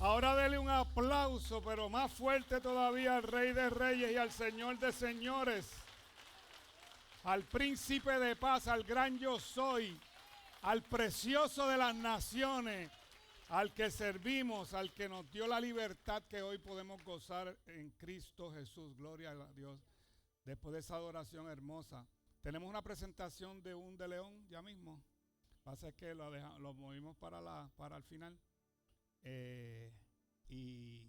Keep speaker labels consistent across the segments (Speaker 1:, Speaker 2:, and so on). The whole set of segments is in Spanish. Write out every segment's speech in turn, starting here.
Speaker 1: Ahora dele un aplauso, pero más fuerte todavía al Rey de Reyes y al Señor de Señores, al Príncipe de Paz, al gran yo soy, al precioso de las naciones, al que servimos, al que nos dio la libertad que hoy podemos gozar en Cristo Jesús. Gloria a Dios. Después de esa adoración hermosa, tenemos una presentación de un de León ya mismo. Pasa que lo movimos para el final. Y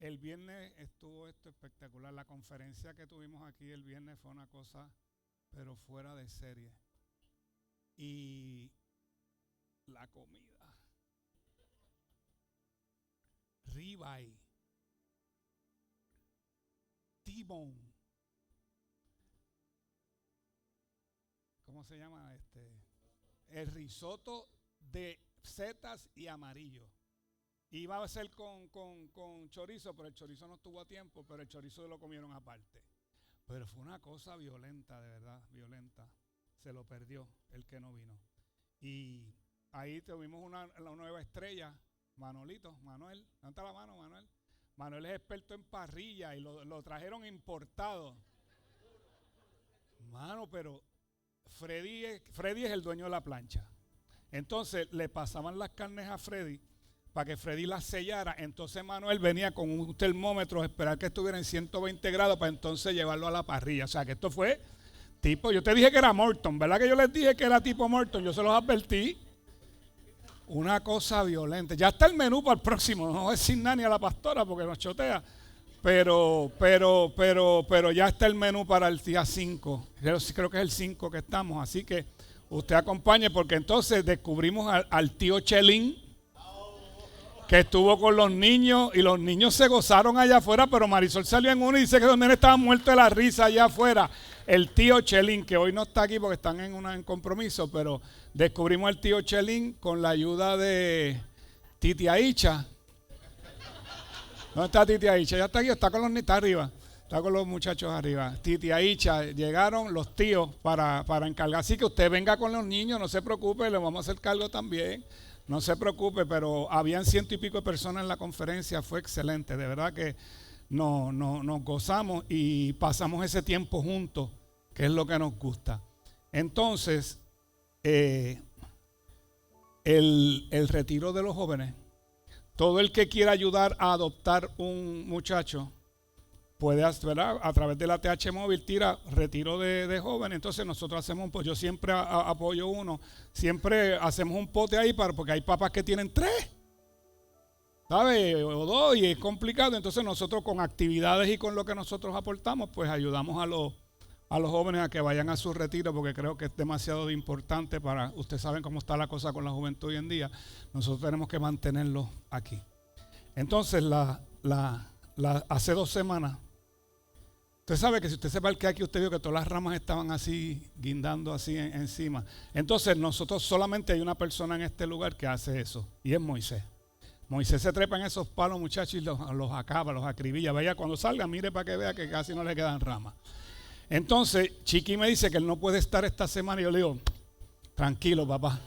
Speaker 1: el viernes estuvo esto espectacular. La conferencia que tuvimos aquí el viernes fue una cosa, pero fuera de serie. Y la comida. Ribeye, T-bone, ¿cómo se llama? El risotto de setas y amarillo. Iba a ser con chorizo, pero el chorizo no estuvo a tiempo, pero el chorizo lo comieron aparte. Pero fue una cosa violenta, de verdad, violenta. Se lo perdió el que no vino. Y ahí tuvimos una nueva estrella, Manuel. ¿Dónde está la mano, Manuel? Manuel es experto en parrilla y lo trajeron importado. Mano, pero Freddy es el dueño de la plancha. Entonces le pasaban las carnes a Freddy para que Freddy las sellara. Entonces Manuel venía con un termómetro a esperar que estuviera en 120 grados para entonces llevarlo a la parrilla. O sea que esto fue tipo, yo te dije que era Morton, ¿verdad que yo les dije que era tipo Morton? Yo se los advertí. Una cosa violenta. Ya está el menú para el próximo. No voy a decir nada ni a la pastora porque nos chotea. Pero ya está el menú para el día 5. Creo que es el 5 que estamos. Así que usted acompañe porque entonces descubrimos al tío Chelín que estuvo con los niños y los niños se gozaron allá afuera, pero Marisol salió en uno y dice que los nenes estaban muertos de la risa allá afuera. El tío Chelín, que hoy no está aquí porque están en compromiso, pero descubrimos al tío Chelín con la ayuda de Titi Aicha. ¿Dónde está Titi Aicha? Ya está aquí, está arriba. Está con los muchachos arriba. Titi Aicha, llegaron los tíos para encargar. Así que usted venga con los niños, no se preocupe, le vamos a hacer cargo también. No se preocupe, pero habían 100 y pico de personas en la conferencia, fue excelente. De verdad que nos gozamos y pasamos ese tiempo juntos, que es lo que nos gusta. Entonces, el retiro de los jóvenes, todo el que quiera ayudar a adoptar un muchacho, puede hacer, ¿verdad? A través de la TH Móvil tira retiro de jóvenes. Entonces nosotros hacemos un pote. Yo siempre apoyo uno. Siempre hacemos un pote ahí porque hay papás que tienen 3, ¿sabe? O 2 y es complicado. Entonces nosotros con actividades y con lo que nosotros aportamos, pues ayudamos a los jóvenes a que vayan a su retiro porque creo que es demasiado importante para, ustedes saben cómo está la cosa con la juventud hoy en día. Nosotros tenemos que mantenerlos aquí. Entonces hace 2 semanas, usted sabe que si usted se parquea aquí, usted vio que todas las ramas estaban así, guindando así encima. Entonces nosotros solamente hay una persona en este lugar que hace eso, y es Moisés. Moisés se trepa en esos palos, muchachos, y los acaba, los acribilla. Vaya, cuando salga, mire para que vea que casi no le quedan ramas. Entonces, Chiqui me dice que él no puede estar esta semana, y yo le digo, tranquilo, papá,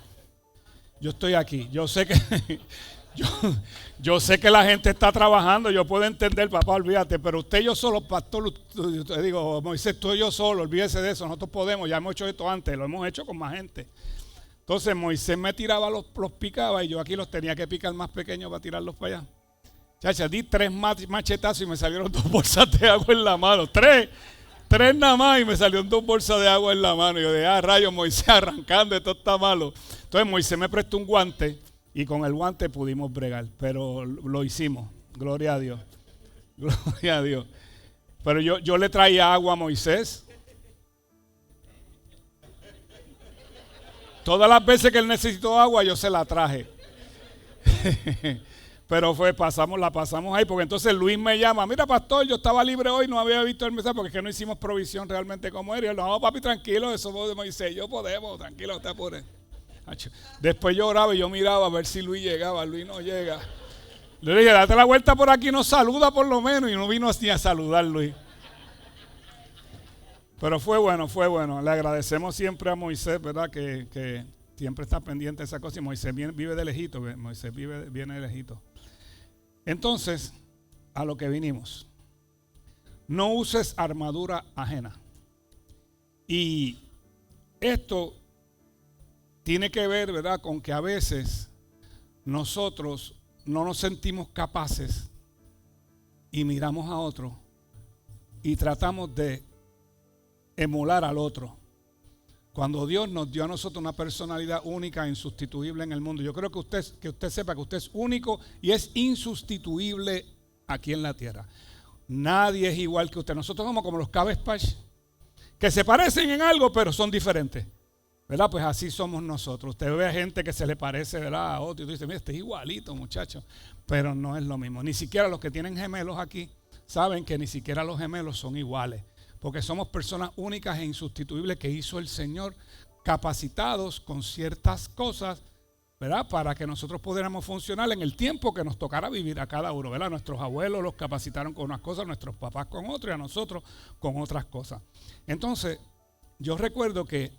Speaker 1: yo estoy aquí. Yo sé que... Yo sé que la gente está trabajando, yo puedo entender, papá, olvídate, pero usted y yo solo, pastor, te digo, Moisés, tú y yo solo, olvídese de eso, nosotros podemos, ya hemos hecho esto antes, lo hemos hecho con más gente. Entonces Moisés me tiraba, los picaba y yo aquí los tenía que picar más pequeños para tirarlos para allá. Chacha, di 3 machetazos y me salieron 2 bolsas de agua en la mano, 3 nada más y me salieron 2 bolsas de agua en la mano. Y yo de rayos, Moisés arrancando, esto está malo. Entonces Moisés me prestó un guante. Y con el guante pudimos bregar, pero lo hicimos, gloria a Dios, gloria a Dios. Pero yo le traía agua a Moisés. Todas las veces que él necesitó agua, yo se la traje. Pero la pasamos ahí, porque entonces Luis me llama, mira pastor, yo estaba libre hoy, no había visto el mensaje, porque es que no hicimos provisión realmente como él. Y él, no papi, tranquilo, eso es de Moisés, yo podemos, tranquilo, usted apure. Después yo oraba y yo miraba a ver si Luis llegaba. Luis no llega. Le dije, date la vuelta por aquí, nos saluda por lo menos. Y no vino ni a saludar Luis. Pero fue bueno. Le agradecemos siempre a Moisés, ¿verdad? Que siempre está pendiente de esa cosa y Moisés vive de lejito, viene de lejito. Entonces, a lo que vinimos. No uses armadura ajena. Y esto tiene que ver, ¿verdad?, con que a veces nosotros no nos sentimos capaces y miramos a otro y tratamos de emular al otro. Cuando Dios nos dio a nosotros una personalidad única e insustituible en el mundo. Yo creo que usted sepa que usted es único y es insustituible aquí en la tierra. Nadie es igual que usted. Nosotros somos como los Cabbage Patch, que se parecen en algo pero son diferentes, ¿verdad? Pues así somos nosotros. Usted ve a gente que se le parece, ¿verdad?, a otro y tú dices, mira, este es igualito, muchacho, pero no es lo mismo. Ni siquiera los que tienen gemelos aquí saben que ni siquiera los gemelos son iguales, porque somos personas únicas e insustituibles que hizo el Señor, capacitados con ciertas cosas, ¿verdad?, para que nosotros pudiéramos funcionar en el tiempo que nos tocara vivir a cada uno, ¿verdad? Nuestros abuelos los capacitaron con unas cosas, nuestros papás con otras y a nosotros con otras cosas. Entonces, yo recuerdo que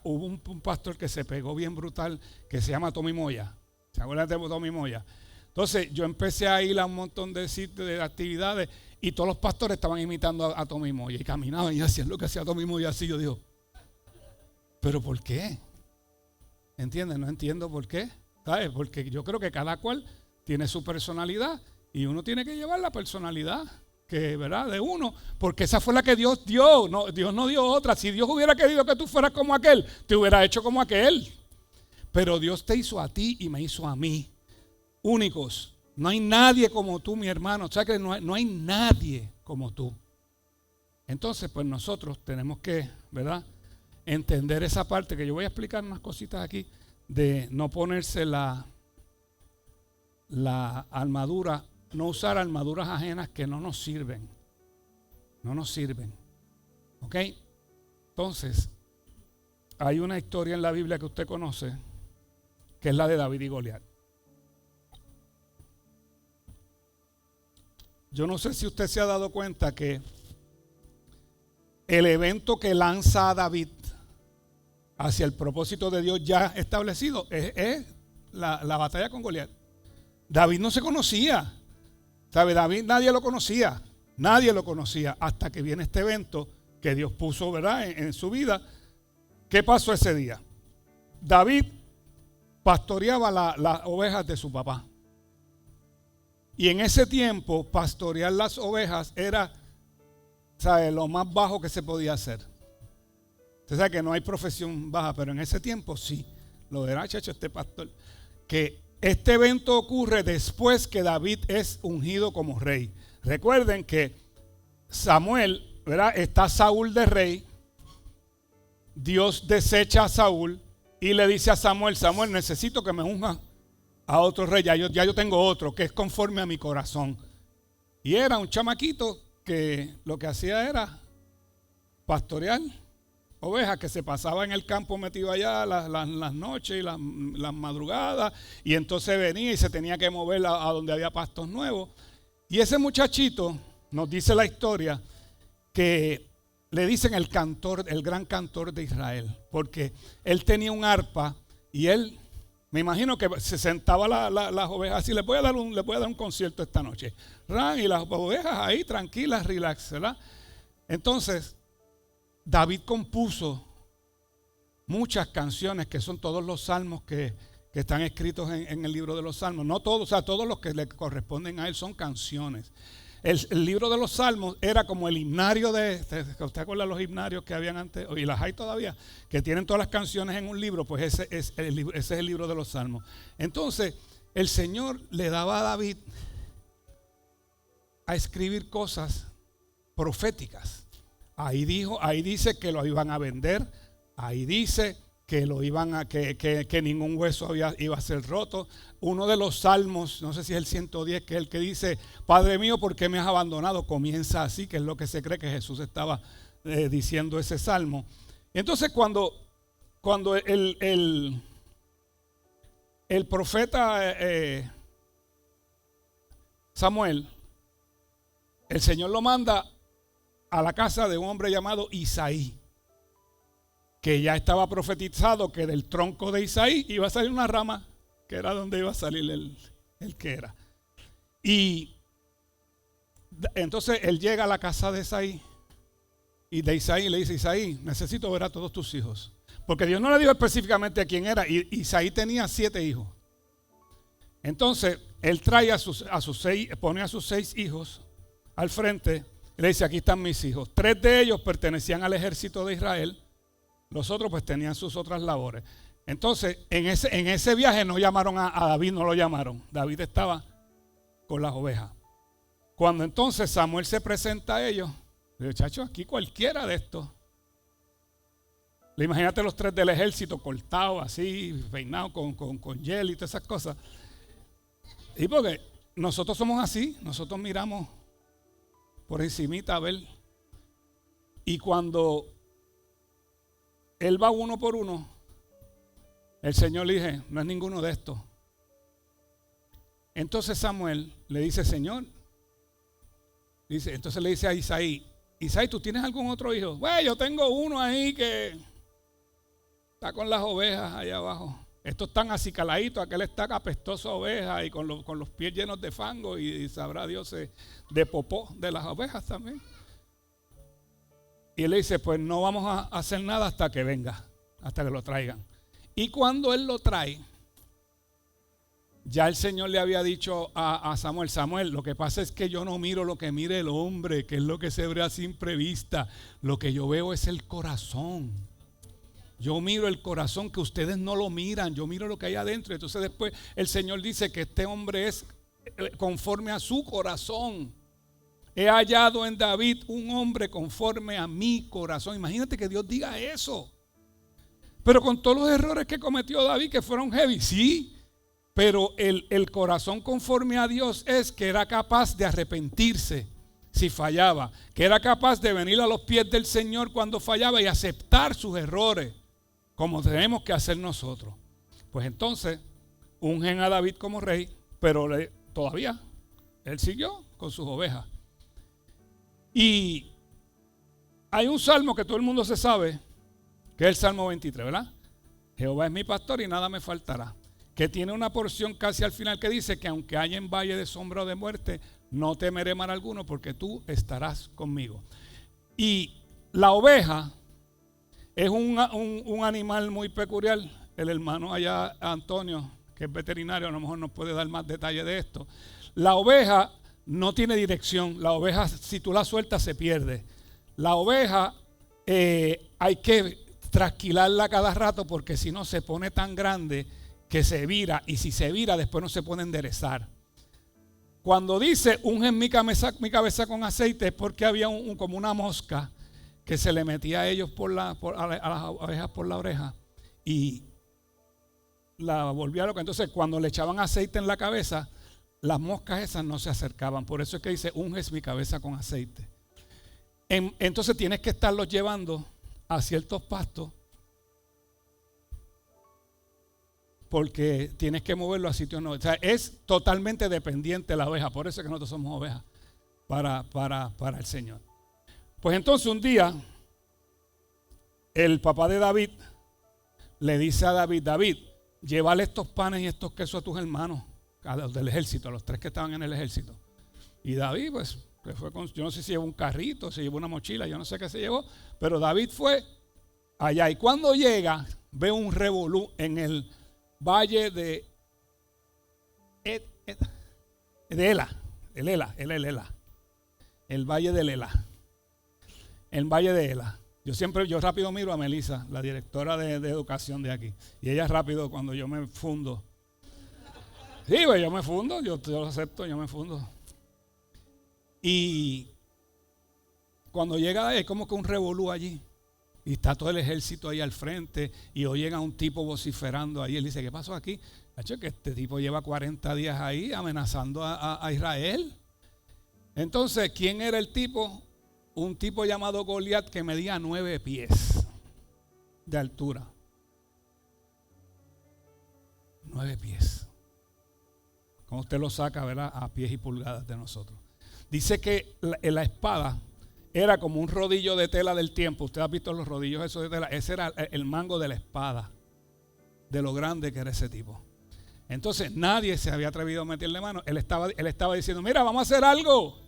Speaker 1: hubo un pastor que se pegó bien brutal que se llama Tommy Moya. ¿Se acuerdan de Tommy Moya? Entonces, yo empecé a ir a un montón de sitios, de actividades, y todos los pastores estaban imitando a Tommy Moya y caminaban y hacían lo que hacía Tommy Moya así. Yo digo, ¿pero por qué? ¿Entienden? No entiendo por qué. ¿Sabes? Porque yo creo que cada cual tiene su personalidad y uno tiene que llevar la personalidad que, ¿verdad?, de uno, porque esa fue la que Dios dio. No, Dios no dio otra. Si Dios hubiera querido que tú fueras como aquel, te hubiera hecho como aquel. Pero Dios te hizo a ti y me hizo a mí únicos. No hay nadie como tú, mi hermano. O sea que no hay nadie como tú. Entonces, pues nosotros tenemos que, ¿verdad?, entender esa parte que yo voy a explicar unas cositas aquí de no ponerse la armadura, no usar armaduras ajenas que no nos sirven. No nos sirven. ¿Ok? Entonces, hay una historia en la Biblia que usted conoce, que es la de David y Goliat. Yo no sé si usted se ha dado cuenta que el evento que lanza a David hacia el propósito de Dios ya establecido es la batalla con Goliat. David no se conocía, ¿sabe? David nadie lo conocía hasta que viene este evento que Dios puso, ¿verdad?, en su vida. ¿Qué pasó ese día? David pastoreaba las ovejas de su papá. Y en ese tiempo pastorear las ovejas era, ¿sabe?, lo más bajo que se podía hacer. Usted sabe que no hay profesión baja, pero en ese tiempo sí. Lo dirá, chacho, este pastor. Que este evento ocurre después que David es ungido como rey. Recuerden que Samuel, ¿verdad?, está Saúl de rey. Dios desecha a Saúl y le dice a Samuel, Samuel, necesito que me unja a otro rey. Ya yo tengo otro que es conforme a mi corazón. Y era un chamaquito que lo que hacía era pastorear ovejas, que se pasaba en el campo metido allá las noches y las madrugadas, y entonces venía y se tenía que mover a donde había pastos nuevos. Y ese muchachito, nos dice la historia, que le dicen el cantor, el gran cantor de Israel, porque él tenía un arpa y él, me imagino que se sentaba las ovejas así, les voy a dar un concierto esta noche. Y las ovejas ahí tranquilas, relax, ¿verdad? Entonces, David compuso muchas canciones que son todos los salmos que están escritos en el libro de los salmos. No todos, o sea, todos los que le corresponden a él son canciones. El libro de los salmos era como el himnario ¿usted acuerda los himnarios que habían antes? Y las hay todavía, que tienen todas las canciones en un libro. Pues ese es el libro de los salmos. Entonces, el Señor le daba a David a escribir cosas proféticas. Ahí dice que lo iban a vender. Ahí dice que lo iban a que ningún hueso iba a ser roto. Uno de los salmos, no sé si es el 110, que es el que dice, Padre mío, ¿por qué me has abandonado? Comienza así, que es lo que se cree que Jesús estaba diciendo ese salmo. Entonces cuando el profeta Samuel, el Señor lo manda a la casa de un hombre llamado Isaí. que ya estaba profetizado que del tronco de Isaí iba a salir una rama, que era donde iba a salir el que era. Y entonces él llega a la casa de Isaí y de Isaí le dice: Isaí, necesito ver a todos tus hijos. Porque Dios no le dijo específicamente a quién era. Y Isaí tenía 7 hijos. Entonces él trae pone a sus 6 hijos al frente y le dice: aquí están mis hijos. 3 de ellos pertenecían al ejército de Israel. Los otros pues tenían sus otras labores. Entonces en ese viaje no llamaron a David, no lo llamaron. David estaba con las ovejas. Cuando entonces Samuel se presenta a ellos, le dice: chacho, aquí cualquiera de estos. Imagínate los 3 del ejército cortados así, peinados con gel y todas esas cosas. Y porque nosotros somos así, nosotros miramos por encimita a ver. Y cuando él va uno por uno, el Señor le dice: no es ninguno de estos. Entonces Samuel le dice: Señor, entonces le dice a Isaí: Isaí, ¿tú tienes algún otro hijo? Bueno, yo tengo uno ahí que está con las ovejas allá abajo. Estos están acicaladitos, aquel está apestoso a oveja y con los pies llenos de fango y sabrá Dios de popó de las ovejas también. Y él le dice: pues no vamos a hacer nada hasta que venga, hasta que lo traigan. Y cuando él lo trae, ya el Señor le había dicho a Samuel: Samuel, lo que pasa es que yo no miro lo que mire el hombre, que es lo que se ve a simple vista. Lo que yo veo es el corazón. Yo miro el corazón, que ustedes no lo miran. Yo miro lo que hay adentro. Entonces después el Señor dice que este hombre es conforme a su corazón. He hallado en David un hombre conforme a mi corazón. Imagínate que Dios diga eso. Pero con todos los errores que cometió David, que fueron heavy, sí. Pero el corazón conforme a Dios es que era capaz de arrepentirse si fallaba, que era capaz de venir a los pies del Señor cuando fallaba y aceptar sus errores, como tenemos que hacer nosotros. Pues entonces ungen a David como rey, pero todavía él siguió con sus ovejas. Y hay un salmo que todo el mundo se sabe, que es el Salmo 23, ¿verdad? Jehová es mi pastor y nada me faltará. Que tiene una porción casi al final que dice que aunque haya en valle de sombra o de muerte, no temeré mal alguno porque tú estarás conmigo. Y la oveja es un animal muy peculiar. El hermano allá, Antonio, que es veterinario, a lo mejor nos puede dar más detalle de esto. La oveja no tiene dirección. La oveja, si tú la sueltas, se pierde. La oveja hay que trasquilarla cada rato porque si no se pone tan grande que se vira, y si se vira después no se puede enderezar. Cuando dice ungen mi cabeza con aceite, es porque había como una mosca que se le metía a ellos a las ovejas por la oreja y la volvía loca. Entonces cuando le echaban aceite en la cabeza, las moscas esas no se acercaban. Por eso es que dice: unges mi cabeza con aceite. Entonces tienes que estarlos llevando a ciertos pastos, porque tienes que moverlo a sitios nuevos. O sea, es totalmente dependiente la oveja. Por eso es que nosotros somos ovejas para el Señor. Pues entonces un día el papá de David le dice a David: David, llévale estos panes y estos quesos a tus hermanos, a los del ejército, a los 3 que estaban en el ejército. Y David pues fue yo no sé si llevó un carrito, si llevó una mochila, yo no sé qué se llevó, pero David fue allá. Y cuando llega, ve un revolú en el valle de Ela, el valle de Ela, el valle de Ela. Yo rápido miro a Melissa, la directora de educación de aquí, y ella rápido cuando yo me fundo. Sí, pues yo me fundo, yo lo acepto, yo me fundo. Y cuando llega es como que un revolú allí. Y está todo el ejército ahí al frente y oyen a un tipo vociferando ahí. Él dice: ¿qué pasó aquí? Hacho, que este tipo lleva 40 días ahí amenazando a Israel. Entonces, ¿quién era el tipo? Un tipo llamado Goliat que medía 9 pies de altura. 9 pies. Como usted lo saca, ¿verdad? A pies y pulgadas de nosotros. Dice que la espada era como un rodillo de tela del tiempo. Usted ha visto los rodillos esos de tela. Ese era el mango de la espada, de lo grande que era ese tipo. Entonces nadie se había atrevido a meterle mano. Él estaba diciendo, mira, vamos a hacer algo.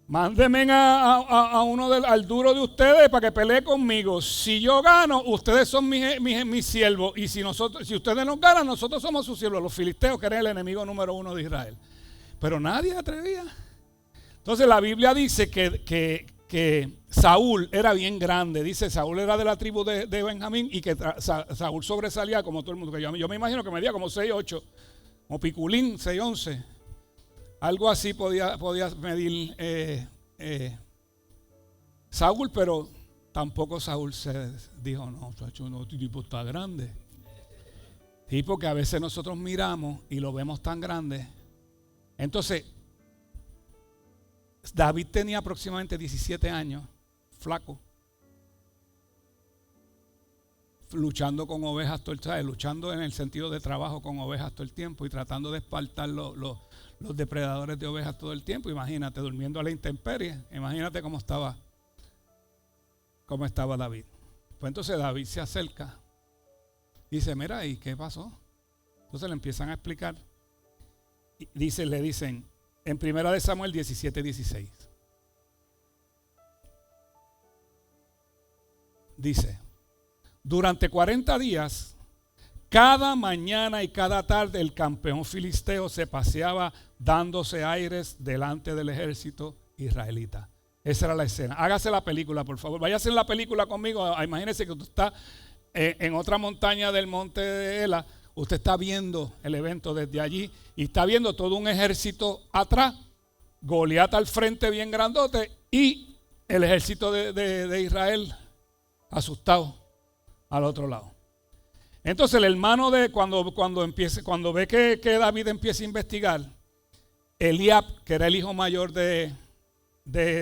Speaker 1: Mándenme a uno al duro de ustedes para que pelee conmigo. Si yo gano, ustedes son mis siervos. Y si ustedes nos ganan, nosotros somos sus siervos. Los filisteos, que eran el enemigo número 1 de Israel. Pero nadie atrevía. Entonces la Biblia dice que Saúl era bien grande. Dice, Saúl era de la tribu de Benjamín y que Saúl sobresalía como todo el mundo. Yo me imagino que medía como 6'8", como piculín, 6'11". Algo así podía medir Saúl, pero tampoco Saúl se dijo, no, chacho, no, este tipo está grande. Sí, porque a veces nosotros miramos y lo vemos tan grande. Entonces, David tenía aproximadamente 17 años, flaco, luchando con ovejas todo el tiempo, luchando en el sentido de trabajo con ovejas todo el tiempo y tratando de espantar los depredadores de ovejas todo el tiempo. Imagínate, durmiendo a la intemperie. Imagínate cómo estaba David. Pues entonces David se acerca y dice, mira, ¿y qué pasó? Entonces le empiezan a explicar. Y le dicen en 1 Samuel 17:16. Dice, durante 40 días, cada mañana y cada tarde el campeón filisteo se paseaba dándose aires delante del ejército israelita. Esa era la escena. Hágase la película, por favor. Váyase en la película conmigo. Imagínese que usted está en otra montaña del monte de Ela. Usted está viendo el evento desde allí y está viendo todo un ejército atrás, Goliat al frente bien grandote y el ejército de Israel asustado al otro lado. Entonces el hermano de cuando ve que David empieza a investigar, Eliab, que era el hijo mayor de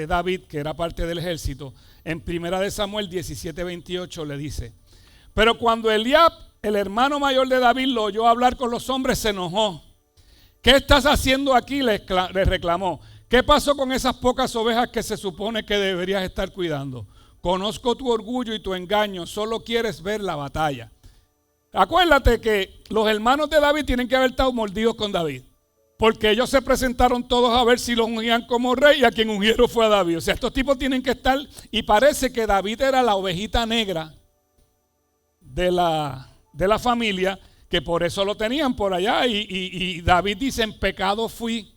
Speaker 1: David, que era parte del ejército, en 1 Samuel 17:28 le dice, pero cuando Eliab, el hermano mayor de David, lo oyó hablar con los hombres, se enojó. ¿Qué estás haciendo aquí?, le reclamó. ¿Qué pasó con esas pocas ovejas que se supone que deberías estar cuidando? Conozco tu orgullo y tu engaño, solo quieres ver la batalla. Acuérdate que los hermanos de David tienen que haber estado mordidos con David, porque ellos se presentaron todos a ver si los ungían como rey y a quien ungieron fue a David. O sea, estos tipos tienen que estar, y parece que David era la ovejita negra de la familia, que por eso lo tenían por allá. Y David dice, en pecado fui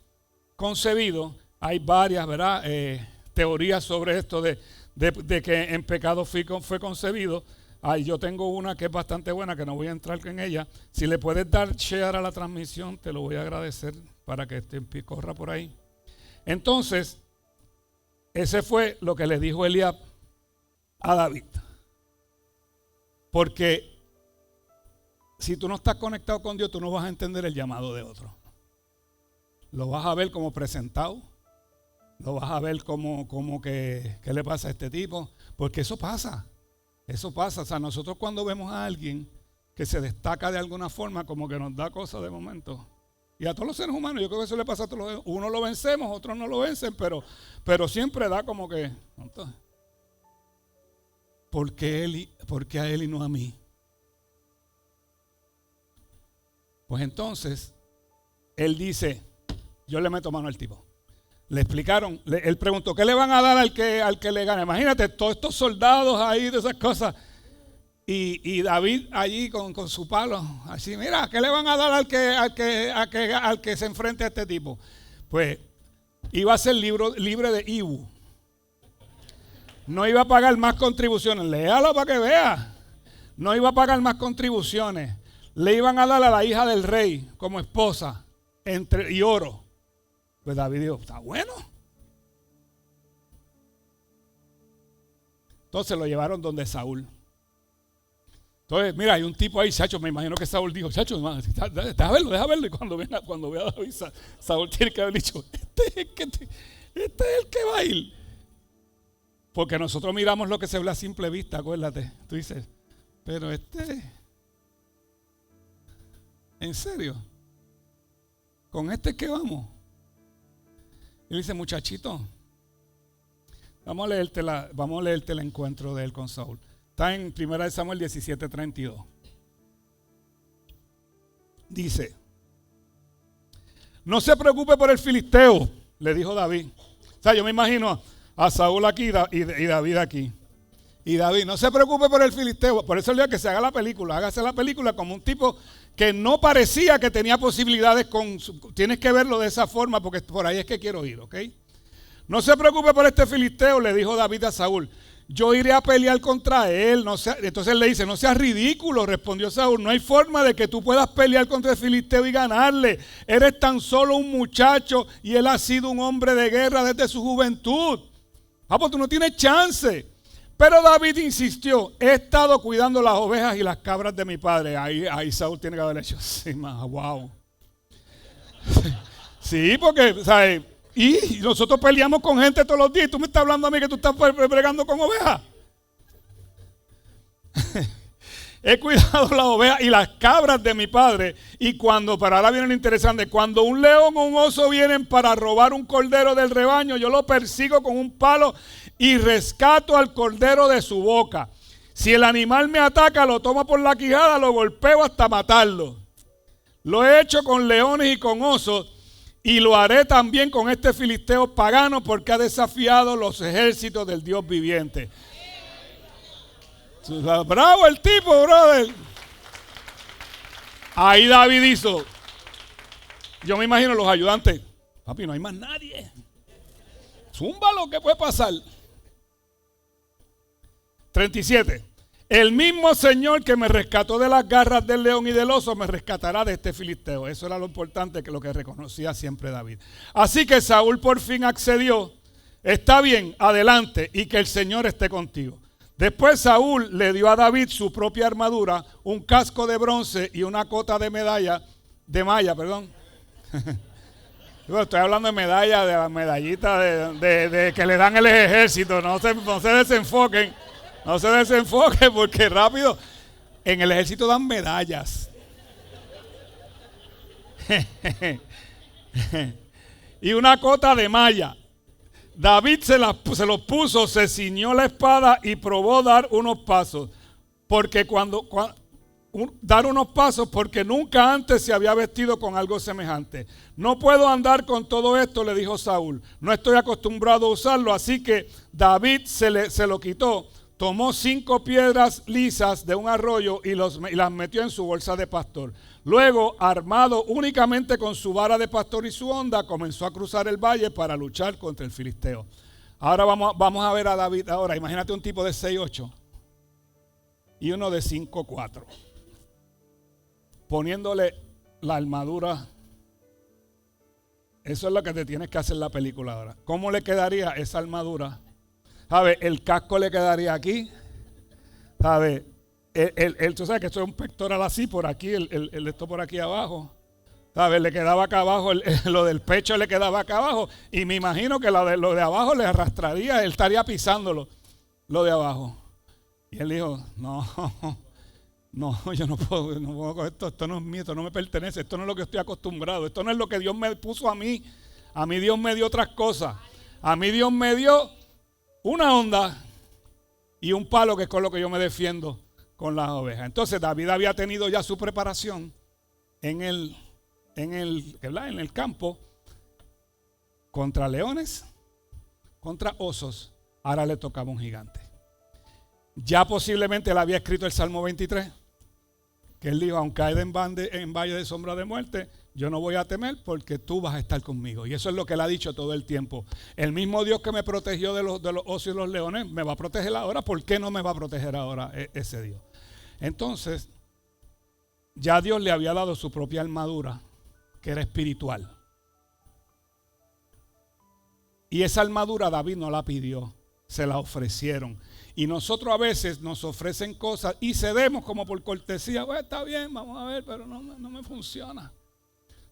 Speaker 1: concebido. Hay varias, ¿verdad?, teorías sobre esto de que en pecado fue concebido. Yo tengo una que es bastante buena, que no voy a entrar en ella. Si le puedes dar share a la transmisión, te lo voy a agradecer para que corra por ahí. Entonces, ese fue lo que le dijo Eliab a David. Porque si tú no estás conectado con Dios, tú no vas a entender el llamado de otro. Lo vas a ver como presentado. Lo vas a ver como que ¿qué le pasa a este tipo? Porque eso pasa. Eso pasa. O sea, nosotros cuando vemos a alguien que se destaca de alguna forma, como que nos da cosas de momento. Y a todos los seres humanos, yo creo que eso le pasa a todos los. Unos lo vencemos, otros no lo vencen, pero siempre da como que. Entonces, ¿por qué a él y no a mí? Pues entonces, él dice, yo le meto mano al tipo. Le explicaron, él preguntó, ¿qué le van a dar al que le gane? Imagínate, todos estos soldados ahí, de esas cosas. Y David allí con su palo, así, mira, ¿qué le van a dar al que se enfrente a este tipo? Pues iba a ser libre de IBU. No iba a pagar más contribuciones. Léalo para que vea. No iba a pagar más contribuciones. Le iban a dar a la hija del rey como esposa y oro. Pues David dijo, está bueno. Entonces lo llevaron donde Saúl. Entonces, mira, hay un tipo ahí, chacho, me imagino que Saúl dijo, chacho, deja verlo. Y cuando vea a David, Saúl tiene que haber dicho, este es el que va a ir. Porque nosotros miramos lo que se ve a simple vista, acuérdate. Tú dices, pero ¿en serio? ¿Con este es que vamos? Y dice, muchachito, Vamos a leerte el encuentro de él con Saúl. Está en 1 Samuel 17:32. Dice: no se preocupe por el filisteo, le dijo David. O sea, yo me imagino a Saúl aquí y David aquí. Y David, no se preocupe por el filisteo. Por eso le digo que se haga la película. Hágase la película como un tipo que no parecía que tenía posibilidades tienes que verlo de esa forma porque por ahí es que quiero ir, ¿ok? No se preocupe por este filisteo, le dijo David a Saúl. Yo iré a pelear contra él. Entonces le dice, no seas ridículo, respondió Saúl. No hay forma de que tú puedas pelear contra el filisteo y ganarle. Eres tan solo un muchacho y él ha sido un hombre de guerra desde su juventud. Pues tú no tienes chance. Pero David insistió, he estado cuidando las ovejas y las cabras de mi padre. Ahí Saúl tiene que haber hecho, sí, wow. Sí, porque, ¿sabes? Y nosotros peleamos con gente todos los días y tú me estás hablando a mí que tú estás bregando con ovejas. He cuidado las ovejas y las cabras de mi padre. Y pero ahora viene lo interesante, cuando un león o un oso vienen para robar un cordero del rebaño, yo lo persigo con un palo y rescato al cordero de su boca. Si el animal me ataca, lo tomo por la quijada, lo golpeo hasta matarlo. Lo he hecho con leones y con osos y lo haré también con este filisteo pagano porque ha desafiado los ejércitos del Dios viviente. Bravo el tipo, brother. Ahí David hizo. Yo me imagino los ayudantes. Papi, no hay más nadie. Zúmbalo, ¿qué puede pasar? 37. El mismo Señor que me rescató de las garras del león y del oso me rescatará de este filisteo. Eso era lo importante, que lo que reconocía siempre David. Así que Saúl por fin accedió. Está bien, adelante, y que el Señor esté contigo. Después Saúl le dio a David su propia armadura, un casco de bronce y una cota de malla. Estoy hablando de medalla, de la medallita de que le dan el ejército. No se desenfoquen. No se desenfoquen porque rápido en el ejército dan medallas. Y una cota de malla. David se los puso, se ciñó la espada y probó dar unos pasos. Porque dar unos pasos porque nunca antes se había vestido con algo semejante. No puedo andar con todo esto, le dijo Saúl. No estoy acostumbrado a usarlo, así que David se lo quitó. Tomó 5 piedras lisas de un arroyo y las metió en su bolsa de pastor. Luego, armado únicamente con su vara de pastor y su honda, comenzó a cruzar el valle para luchar contra el filisteo. Ahora vamos a ver a David ahora. Imagínate un tipo de 6'8" y uno de 5'4", poniéndole la armadura. Eso es lo que te tienes que hacer en la película ahora. ¿Cómo le quedaría esa armadura? ¿Sabes? El casco le quedaría aquí. ¿Sabes? Tú sabes que esto es un pectoral así por aquí, esto por aquí abajo. ¿Sabes? Le quedaba acá abajo, lo del pecho le quedaba acá abajo. Y me imagino que lo de abajo le arrastraría, él estaría pisándolo, lo de abajo. Y él dijo, no, yo no puedo con esto no es mío, esto no me pertenece, esto no es lo que estoy acostumbrado, esto no es lo que Dios me puso a mí. A mí Dios me dio otras cosas. A mí Dios me dio una honda y un palo, que es con lo que yo me defiendo con las ovejas. Entonces David había tenido ya su preparación en el campo contra leones, contra osos. Ahora le tocaba un gigante. Ya posiblemente él había escrito el Salmo 23, que él dijo, aunque caiga en valle de sombra de muerte, yo no voy a temer porque tú vas a estar conmigo. Y eso es lo que él ha dicho todo el tiempo. El mismo Dios que me protegió de los osos y los leones, me va a proteger ahora. ¿Por qué no me va a proteger ahora ese Dios? Entonces, ya Dios le había dado su propia armadura, que era espiritual. Y esa armadura David no la pidió, se la ofrecieron. Y nosotros a veces nos ofrecen cosas y cedemos como por cortesía. Pues está bien, vamos a ver, pero no me funciona.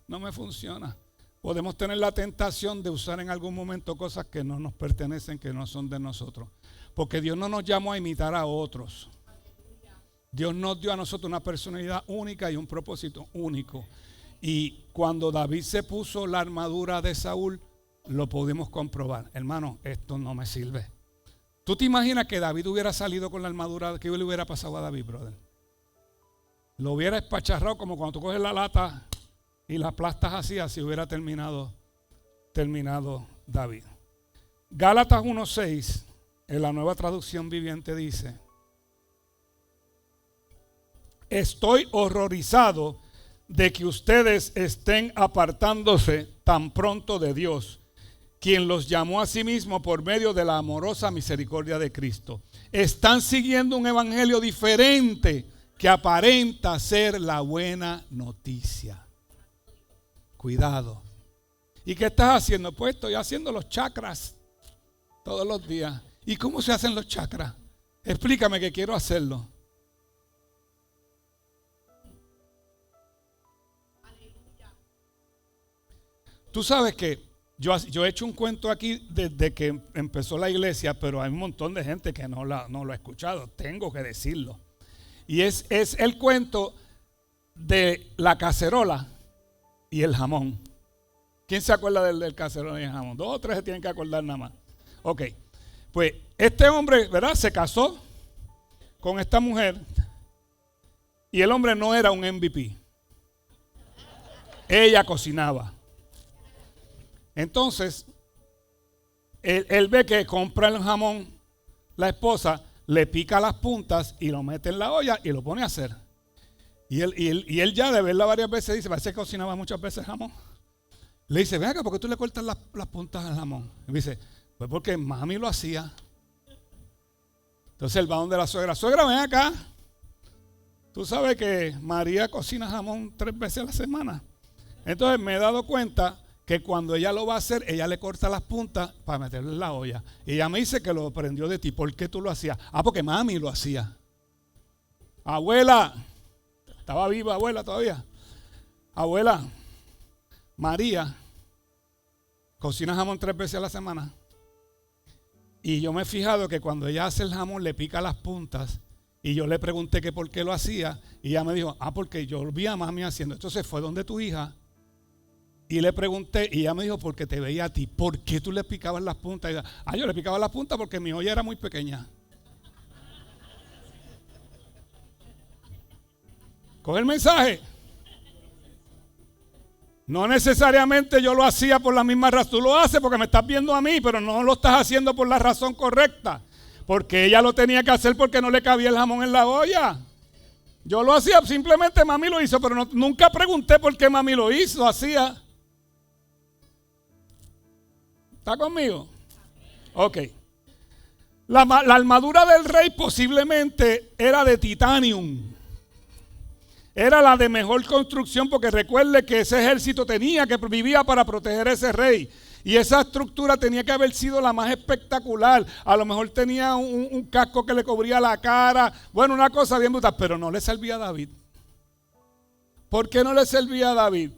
Speaker 1: No me funciona. Podemos tener la tentación de usar en algún momento cosas que no nos pertenecen, que no son de nosotros. Porque Dios no nos llamó a imitar a otros. Dios nos dio a nosotros una personalidad única y un propósito único. Y cuando David se puso la armadura de Saúl, lo pudimos comprobar. Hermano, esto no me sirve. ¿Tú te imaginas que David hubiera salido con la armadura? ¿Qué le hubiera pasado a David, brother? Lo hubiera espacharrado como cuando tú coges la lata y la aplastas así hubiera terminado David. Gálatas 1:6, en la Nueva Traducción Viviente dice: estoy horrorizado de que ustedes estén apartándose tan pronto de Dios, quien los llamó a sí mismo por medio de la amorosa misericordia de Cristo. Están siguiendo un evangelio diferente que aparenta ser la buena noticia. Cuidado. ¿Y qué estás haciendo? Pues estoy haciendo los chakras todos los días. ¿Y cómo se hacen los chakras? Explícame, que quiero hacerlo. Tú sabes que yo he hecho un cuento aquí desde que empezó la iglesia, pero hay un montón de gente que no lo ha escuchado. Tengo que decirlo. Y es el cuento de la cacerola y el jamón. ¿Quién se acuerda del cacerola y el jamón? 2 o 3 se tienen que acordar nada más. Ok. Pues este hombre, ¿verdad? Se casó con esta mujer y el hombre no era un MVP. Ella cocinaba. Entonces, él ve que compra el jamón, la esposa le pica las puntas y lo mete en la olla y lo pone a hacer. Y él ya de verla varias veces dice, parece que cocinaba muchas veces jamón. Le dice, ven acá, ¿por qué tú le cortas las puntas al jamón? Y dice, pues porque mami lo hacía. Entonces él va donde la suegra, suegra, ven acá. Tú sabes que María cocina jamón 3 veces a la semana. Entonces me he dado cuenta que cuando ella lo va a hacer, ella le corta las puntas para meterlo en la olla. Y ella me dice que lo aprendió de ti. ¿Por qué tú lo hacías? Ah, porque mami lo hacía. Abuela, estaba viva abuela todavía. Abuela, María cocina jamón 3 veces a la semana. Y yo me he fijado que cuando ella hace el jamón le pica las puntas. Y yo le pregunté que por qué lo hacía. Y ella me dijo, porque yo vi a mami haciendo. Entonces fue donde tu hija. Y le pregunté, y ella me dijo, porque te veía a ti. ¿Por qué tú le picabas las puntas? Y ella, yo le picaba las puntas porque mi olla era muy pequeña. ¿Coge el mensaje? No necesariamente yo lo hacía por la misma razón. Tú lo haces porque me estás viendo a mí, pero no lo estás haciendo por la razón correcta. Porque ella lo tenía que hacer porque no le cabía el jamón en la olla. Yo lo hacía, simplemente mami lo hizo, pero nunca pregunté por qué mami lo hizo, hacía. ¿Está conmigo? Ok. La armadura del rey posiblemente era de titanium. Era la de mejor construcción, porque recuerde que ese ejército vivía para proteger a ese rey. Y esa estructura tenía que haber sido la más espectacular. A lo mejor tenía un casco que le cubría la cara. Bueno, una cosa bien brutal, pero no le servía a David. ¿Por qué no le servía a David?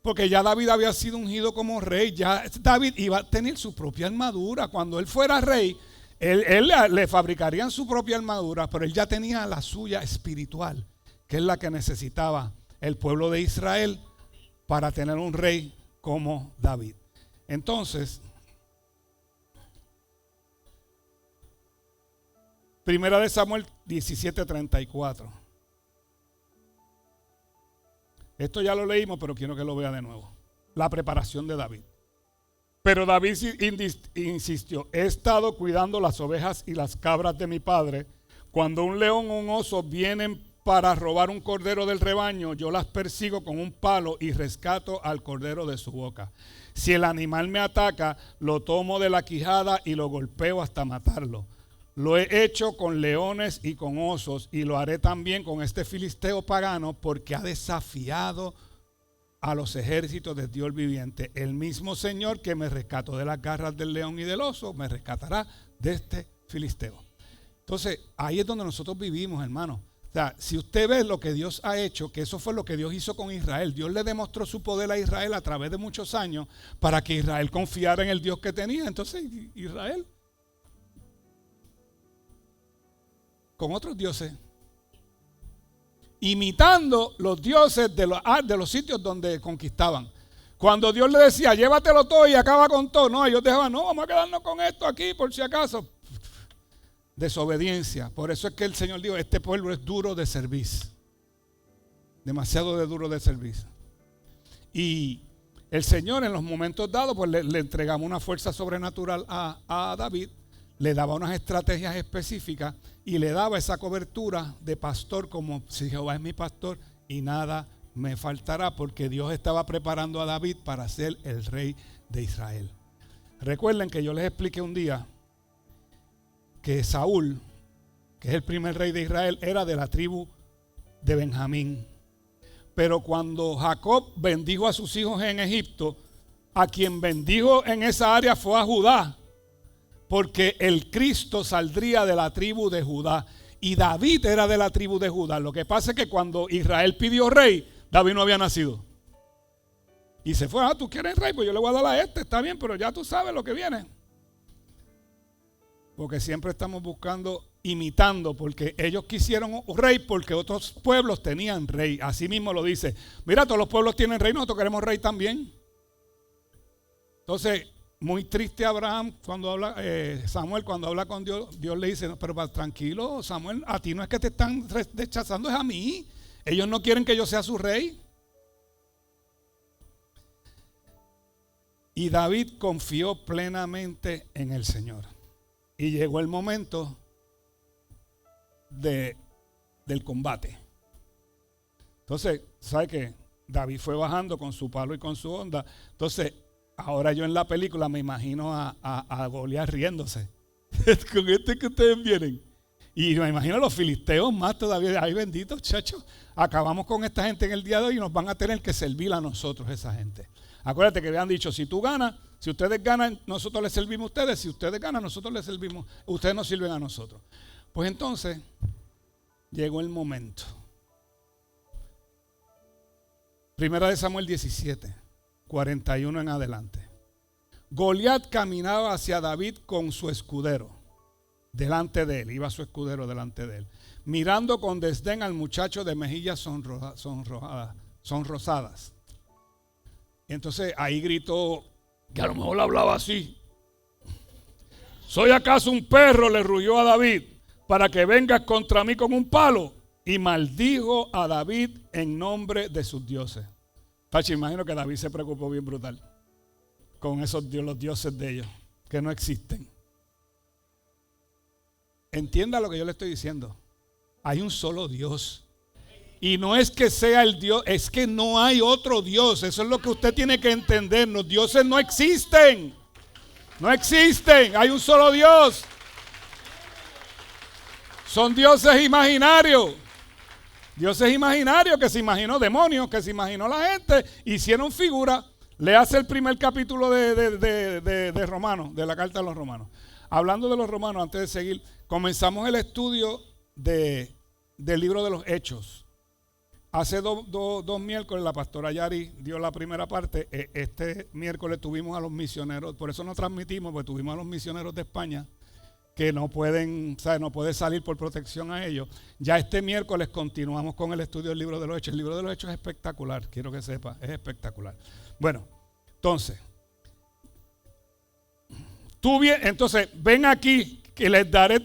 Speaker 1: Porque ya David había sido ungido como rey. Ya David iba a tener su propia armadura. Cuando él fuera rey, él le fabricarían su propia armadura, pero él ya tenía la suya espiritual, que es la que necesitaba el pueblo de Israel para tener un rey como David. Entonces, Primera de Samuel 17:34. Esto ya lo leímos, pero quiero que lo vea de nuevo. La preparación de David. Pero David insistió, he estado cuidando las ovejas y las cabras de mi padre. Cuando un león o un oso vienen para robar un cordero del rebaño, yo las persigo con un palo y rescato al cordero de su boca. Si el animal me ataca, lo tomo de la quijada y lo golpeo hasta matarlo. Lo he hecho con leones y con osos, y lo haré también con este filisteo pagano, porque ha desafiado a los ejércitos de Dios viviente. El mismo Señor que me rescató de las garras del león y del oso, me rescatará de este filisteo. Entonces, ahí es donde nosotros vivimos, hermano. O sea, si usted ve lo que Dios ha hecho, que eso fue lo que Dios hizo con Israel. Dios le demostró su poder a Israel a través de muchos años para que Israel confiara en el Dios que tenía. Entonces, Israel con otros dioses, imitando los dioses de los sitios donde conquistaban. Cuando Dios le decía, llévatelo todo y acaba con todo, no, ellos dejaban, no, vamos a quedarnos con esto aquí por si acaso. desobediencia. Por eso es que el Señor dijo, este pueblo es duro de servir. Demasiado duro de servir. Y el Señor en los momentos dados, pues le entregamos una fuerza sobrenatural a David, le daba unas estrategias específicas y le daba esa cobertura de pastor, como si Jehová es mi pastor y nada me faltará, porque Dios estaba preparando a David para ser el rey de Israel. Recuerden que yo les expliqué un día que Saúl, que es el primer rey de Israel, era de la tribu de Benjamín. Pero cuando Jacob bendijo a sus hijos en Egipto, a quien bendijo en esa área fue a Judá, porque el Cristo saldría de la tribu de Judá. Y David era de la tribu de Judá. Lo que pasa es que cuando Israel pidió rey, David no había nacido. Y se fue, tú quieres rey, pues yo le voy a dar a este, está bien, pero ya tú sabes lo que viene. Porque siempre estamos buscando, imitando, porque ellos quisieron un rey porque otros pueblos tenían rey. Así mismo lo dice. Mira, todos los pueblos tienen rey, nosotros queremos rey también. Entonces, muy triste Abraham cuando habla, Samuel cuando habla con Dios, Dios le dice, no, pero tranquilo Samuel, a ti no es que te están rechazando, es a mí. Ellos no quieren que yo sea su rey. Y David confió plenamente en el Señor. Y llegó el momento del combate. Entonces, ¿sabe qué? David fue bajando con su palo y con su honda. Entonces, ahora yo en la película me imagino a Goliat riéndose. Con este que ustedes vienen. Y me imagino a los filisteos más todavía. Ay, benditos chachos. Acabamos con esta gente en el día de hoy y nos van a tener que servir a nosotros esa gente. Acuérdate que habían dicho, si tú ganas, si ustedes ganan, nosotros les servimos a ustedes. Si ustedes ganan, nosotros les servimos. Ustedes nos sirven a nosotros. Pues entonces, llegó el momento. Primera de Samuel 17, 41 en adelante. Goliat caminaba hacia David con su escudero delante de él. Iba su escudero delante de él. Mirando con desdén al muchacho de mejillas sonrosadas. Entonces ahí gritó, que a lo mejor hablaba así. ¿Soy acaso un perro? Le rugió a David, para que vengas contra mí con un palo. Y maldijo a David en nombre de sus dioses. Tachi, imagino que David se preocupó bien brutal con esos los dioses de ellos, que no existen. Entienda lo que yo le estoy diciendo. Hay un solo Dios. Y no es que sea el Dios, es que no hay otro Dios. Eso es lo que usted tiene que entender. Los dioses no existen. No existen. Hay un solo Dios. Son dioses imaginarios. Dioses imaginarios que se imaginó demonios, que se imaginó la gente. Hicieron figuras. Le hace el primer capítulo de Romanos, de la carta a los Romanos. Hablando de los Romanos, antes de seguir, comenzamos el estudio del libro de los Hechos. Hace dos miércoles la pastora Yari dio la primera parte. Este miércoles tuvimos a los misioneros, por eso no transmitimos, porque tuvimos a los misioneros de España que no pueden, ¿sabes? No puede salir por protección a ellos. Ya este miércoles continuamos con el estudio del libro de los Hechos. El libro de los Hechos es espectacular, quiero que sepa, es espectacular. Bueno, entonces, entonces ven aquí que les daré,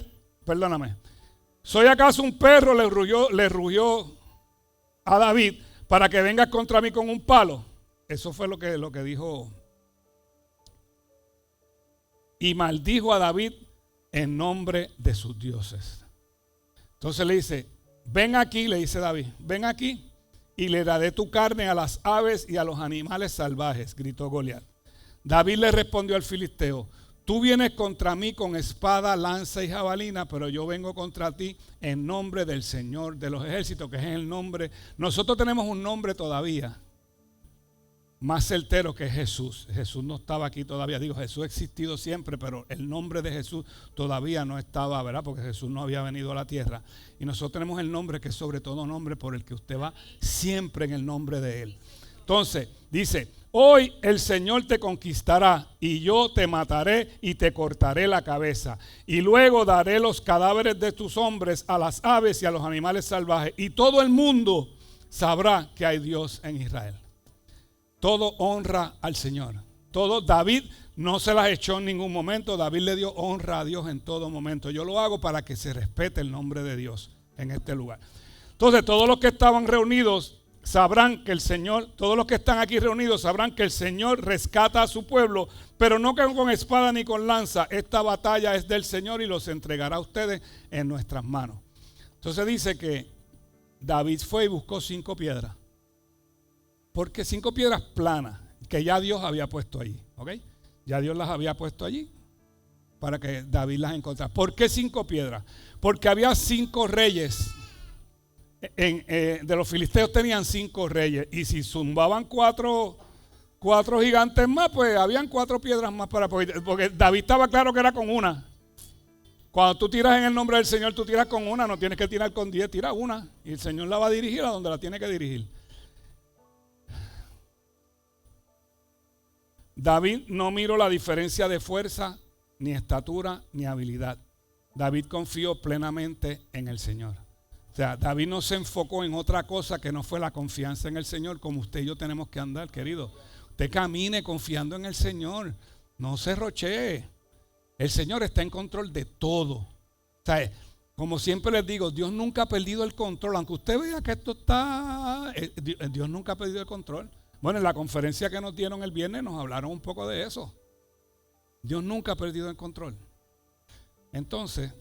Speaker 1: perdóname, ¿soy acaso un perro? Le rugió a David para que vengas contra mí con un palo. Eso fue lo que dijo. Y maldijo a David en nombre de sus dioses. Entonces le dice, ven aquí, le dice David, ven aquí y le daré tu carne a las aves y a los animales salvajes, gritó Goliat. David le respondió al filisteo, tú vienes contra mí con espada, lanza y jabalina, pero yo vengo contra ti en nombre del Señor de los ejércitos, que es el nombre. Nosotros tenemos un nombre todavía más certero, que es Jesús. Jesús no estaba aquí todavía. Digo, Jesús ha existido siempre, pero el nombre de Jesús todavía no estaba, ¿verdad? Porque Jesús no había venido a la tierra. Y nosotros tenemos el nombre que es sobre todo nombre por el que usted va siempre en el nombre de Él. Entonces, dice, hoy el Señor te conquistará y yo te mataré y te cortaré la cabeza. Y luego daré los cadáveres de tus hombres a las aves y a los animales salvajes. Y todo el mundo sabrá que hay Dios en Israel. Todo honra al Señor. Todo David no se las echó en ningún momento. David le dio honra a Dios en todo momento. Yo lo hago para que se respete el nombre de Dios en este lugar. Entonces, todos los que estaban reunidos sabrán que el Señor, todos los que están aquí reunidos sabrán que el Señor rescata a su pueblo, pero no con espada ni con lanza. Esta batalla es del Señor y los entregará a ustedes en nuestras manos. Entonces dice que David fue y buscó 5 piedras. Porque 5 piedras planas que ya Dios había puesto allí. ¿Ok? Ya Dios las había puesto allí para que David las encontrara. ¿Por qué 5 piedras? Porque había 5 reyes. De los filisteos tenían 5 reyes. Y si zumbaban 4 gigantes más, pues habían 4 piedras más para poder. Porque David estaba claro que era con una. Cuando tú tiras en el nombre del Señor, tú tiras con una, no tienes que tirar con 10, tira una. Y el Señor la va a dirigir a donde la tiene que dirigir. David no miró la diferencia de fuerza, ni estatura, ni habilidad. David confió plenamente en el Señor. O sea, David no se enfocó en otra cosa que no fue la confianza en el Señor, como usted y yo tenemos que andar, querido. Usted camine confiando en el Señor, no se rochee. El Señor está en control de todo. O sea, como siempre les digo, Dios nunca ha perdido el control. Aunque usted vea que esto está, Dios nunca ha perdido el control. Bueno, en la conferencia que nos dieron el viernes nos hablaron un poco de eso. Dios nunca ha perdido el control. Entonces,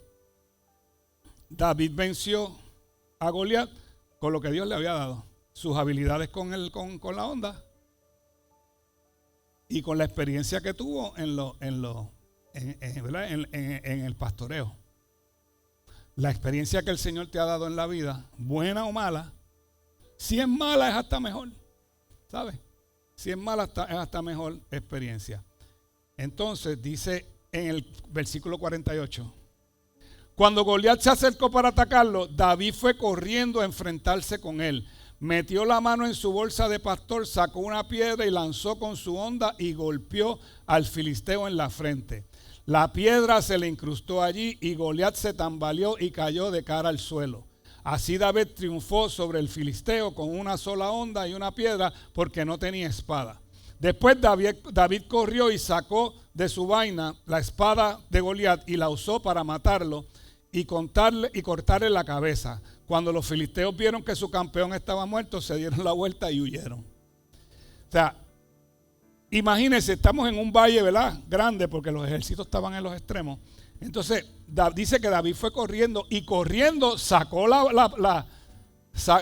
Speaker 1: David venció a Goliat con lo que Dios le había dado. Sus habilidades con la onda y con la experiencia que tuvo en el pastoreo. La experiencia que el Señor te ha dado en la vida, buena o mala, si es mala es hasta mejor, ¿sabes? Si es mala es hasta mejor experiencia. Entonces dice en el versículo 48, cuando Goliat se acercó para atacarlo, David fue corriendo a enfrentarse con él. Metió la mano en su bolsa de pastor, sacó una piedra y lanzó con su honda y golpeó al filisteo en la frente. La piedra se le incrustó allí y Goliat se tambaleó y cayó de cara al suelo. Así David triunfó sobre el filisteo con una sola honda y una piedra porque no tenía espada. Después David corrió y sacó de su vaina la espada de Goliat y la usó para matarlo y cortarle la cabeza. Cuando los filisteos vieron que su campeón estaba muerto, se dieron la vuelta y huyeron. O sea, imagínense, estamos en un valle, ¿verdad? Grande, porque los ejércitos estaban en los extremos. Entonces, dice que David fue corriendo y corriendo sacó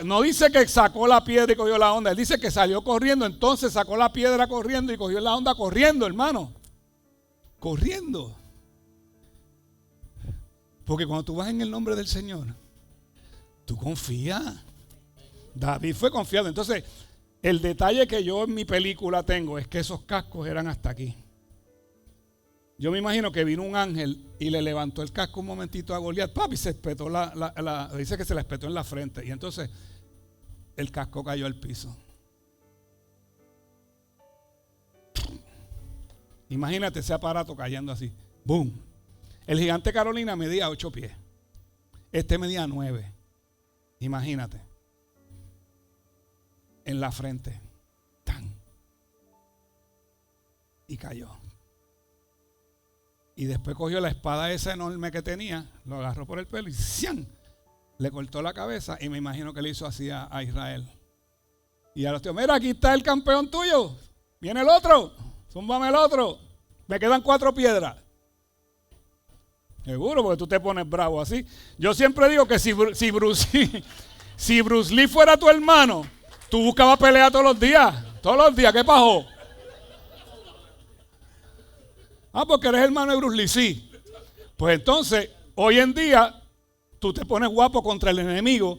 Speaker 1: no dice que sacó la piedra y cogió la onda, él dice que salió corriendo, entonces sacó la piedra corriendo y cogió la onda corriendo, hermano. Corriendo. Porque cuando tú vas en el nombre del Señor, tú confías. David fue confiado. Entonces, el detalle que yo en mi película tengo es que esos cascos eran hasta aquí. Yo me imagino que vino un ángel y le levantó el casco un momentito a Goliat, papi, se espetó dice que se la espetó en la frente. Y entonces el casco cayó al piso. Imagínate ese aparato cayendo así. ¡Boom! El gigante Carolina medía 8 pies. Este medía 9. Imagínate. En la frente. ¡Tan! Y cayó. Y después cogió la espada esa enorme que tenía, lo agarró por el pelo y ¡cian! Le cortó la cabeza y me imagino que le hizo así a Israel. Y a los tíos, mira, aquí está el campeón tuyo. Viene el otro. Zúmbame el otro. Me quedan 4 piedras. Seguro, porque tú te pones bravo así. Yo siempre digo que si Bruce Lee fuera tu hermano, tú buscabas pelea todos los días. Todos los días, ¿qué pasó? Porque eres hermano de Bruce Lee, sí. Pues entonces, hoy en día, tú te pones guapo contra el enemigo.